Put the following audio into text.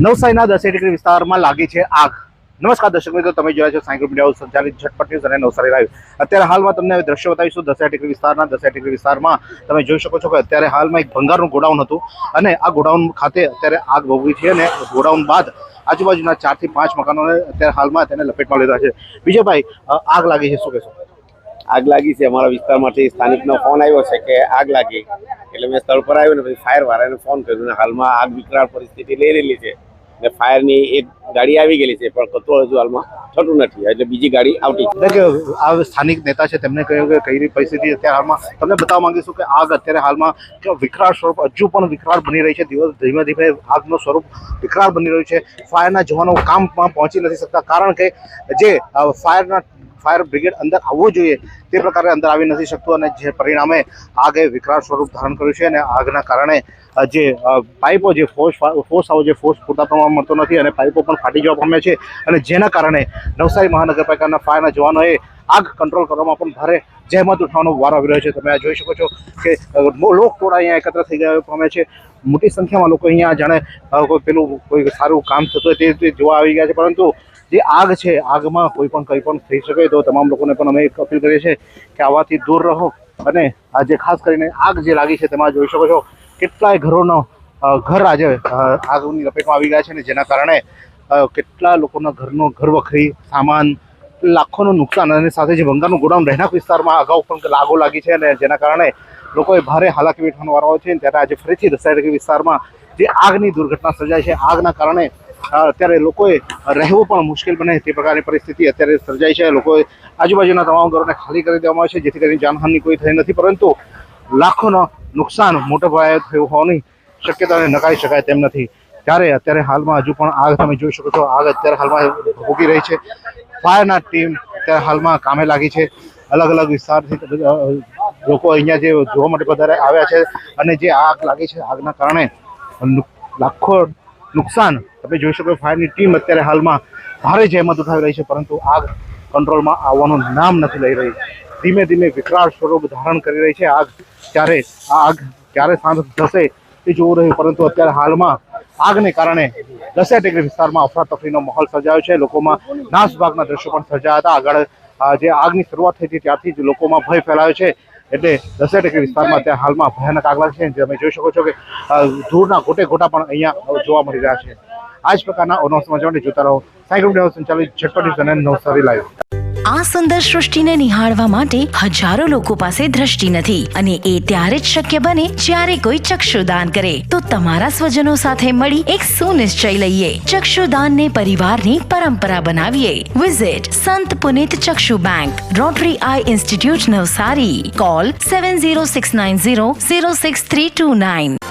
નવસારીના 10 ડિગ્રી વિસ્તારમાં લાગી છે આગ। નમસ્કાર દર્શક મિત્રો, તમે જોયા છો સાયકલ મીડિયા સંચાલિત ઝટપટ ન્યૂઝ અને નવસારી લાઈવ। અત્યારે હાલમાં તમને દ્રશ્ય બતાવીશું 10 ડિગ્રી વિસ્તારના। 10 ડિગ્રી વિસ્તારમાં તમે જોઈ શકો છો કે અત્યારે હાલમાં એક ભંગારનું ગોડાઉન હતું અને આ ગોડાઉન ખાતે અત્યારે આગ ભોગવી છે અને ગોડાઉન બાદ આજુબાજુના 4 થી 5 મકાનોને અત્યારે હાલમાં તેને લપેટમાં લીધા છે। વિજયભાઈ, આગ લાગી છે, શું કહેશો? આગ લાગી છે। અમારા વિસ્તારમાંથી સ્થાનિકનો ફોન આવ્યો છે કે આગ લાગી, એટલે મેં સ્થળ પર આવ્યો ને પછી ફાયર વાળાને ફોન કર્યો ને હાલમાં આગ વિકરાળ પરિસ્થિતિ લઈ રહેલી છે ને ફાયરની એક ગાડી આવી ગયેલી છે પણ કચરો હજુ હાલમાં થતું નથી, એટલે બીજી ગાડી આવતી છે। કે આ સ્થાનિક નેતા છે તેમને કહ્યું કે કઈ પરિસ્થિતિ અત્યારે હાલમાં તમને બતાવવા માંગીશું કે આગ અત્યારે હાલમાં વિકરાળ સ્વરૂપ હજુ પણ વિકરાળ બની રહી છે। દિવસ ધીમે ધીમે આગનું સ્વરૂપ વિકરાળ બની રહ્યું છે। ફાયરના જવાનો કામમાં પહોંચી નથી શકતા કારણ કે જે ફાયર બ્રિગેડ અંદર આવવું જોઈએ તે પ્રકારે અંદર આવી નથી શકતું અને જે પરિણામે આગે વિકરાળ સ્વરૂપ ધારણ કર્યું છે અને આગના કારણે જે પાઇપો જે ફોર્સ પૂરતા પ્રમાણમાં મળતો નથી અને પાઇપો પણ ફાટી જવા પામ્યા છે અને જેના કારણે નવસારી મહાનગરપાલિકાના ફાયરના જવાનોએ આગ કંટ્રોલ કરવામાં પણ ભારે જહેમત ઉઠાવવાનો વારો આવી રહ્યો છે। તમે આ જોઈ શકો છો કે લોકટોળા અહીંયા એકત્ર થઈ ગયા પામ્યા છે। મોટી સંખ્યામાં લોકો અહીંયા જાણે કોઈ સારું કામ થતું હોય તે જોવા આવી ગયા છે, પરંતુ જે આગ છે આગમાં કોઈ પણ કંઈ પણ થઈ શકે તો તમામ લોકોને પણ અમે એક અપીલ કરીએ છીએ કે આવાથી દૂર રહો અને આજે ખાસ કરીને આગ જે લાગી છે તેમાં જોઈ શકો છો કેટલાય ઘરોનો ઘર આજે આગની લપેટમાં આવી ગયા છે અને જેના કારણે કેટલા લોકોના ઘર વખરી સામાન લાખોનું નુકસાન અને સાથે જે ભંગારનું ગોડાઉન રહેણાંક વિસ્તારમાં અગાઉ પણ આગો લાગી છે અને જેના કારણે લોકોએ ભારે હાલાકી વેઠવાનો વારો આવે છે। ત્યારે આજે ફરીથી 10 ડિગ્રી વિસ્તારમાં જે આગની દુર્ઘટના સર્જાઈ છે, આગના કારણે અત્યારે લોકોએ રહેવું પણ મુશ્કેલ બને તે પ્રકારની પરિસ્થિતિ અત્યારે સર્જાઈ છે। લોકોએ આજુબાજુના તમામ ઘરોને ખાલી કરી દેવામાં આવે છે જેથી કરીને જાનહાનિ કોઈ થઈ નથી, પરંતુ લાખોનો નુકસાન મોટા પાયે થયું હોવાની શક્યતાને નકારી શકાય તેમ નથી। ત્યારે અત્યારે હાલમાં હજુ પણ આગ તમે જોઈ શકો છો, આગ અત્યારે હાલમાં ભોગી રહી છે। ફાયરના ટીમ અત્યારે હાલમાં કામે લાગી છે। અલગ અલગ વિસ્તારથી લોકો અહીંયા જે જોવા માટે વધારે આવ્યા છે અને જે આગ લાગી છે આગના કારણે લાખો નુકસાન તમે જોઈ શકો। ફાયરની ટીમ અત્યારે હાલમાં ભારે જહેમત ઉઠાવી રહી છે, પરંતુ આગ કંટ્રોલમાં આવવાનું નામ નથી લઈ રહી। ધીમે ધીમે વિકરાળ સ્વરૂપ ધારણ કરી રહી છે આગ। ત્યારે આ આગ ક્યારે શાંત થશે તે જોવું રહ્યું, પરંતુ અત્યારે હાલમાં આગને કારણે 10 ડિગ્રી વિસ્તારમાં અફરાતફરીનો માહોલ સર્જાયો છે। લોકોમાં નાસભાગના દ્રશ્યો પણ સર્જાયા હતા। આગળ જે આગની શરૂઆત થઈ હતી ત્યારથી જ લોકોમાં ભય ફેલાયો છે, એટલે 10 ડિગ્રી વિસ્તારમાં અત્યારે હાલમાં ભયાનક આગ લાગી છે। તમે જોઈ શકો છો કે ધૂળના ગોટે ગોટા પણ અહીંયા જોવા મળી રહ્યા છે। આ જ પ્રકારના અવનવા સમાચાર માટે જોતા રહો સાયકલ મીડિયા સંચાલિત ઝટપટ ન્યૂઝ અને નવસારી લાઈવ। આ સુંદર સૃષ્ટિને નિહાળવા માટે હજારો લોકો પાસે દ્રષ્ટિ નથી અને એ ત્યારે જ શક્ય બને જ્યારે કોઈ ચક્ષુદાન કરે। તો તમારા સ્વજનો સાથે મળી એક સુનિશ્ચય લઈએ, ચક્ષુદાનને પરિવારની પરંપરા બનાવીએ। Visit Sant Punit Chakshu Bank, Rotary Eye Institute Navsari. Call 7069006329।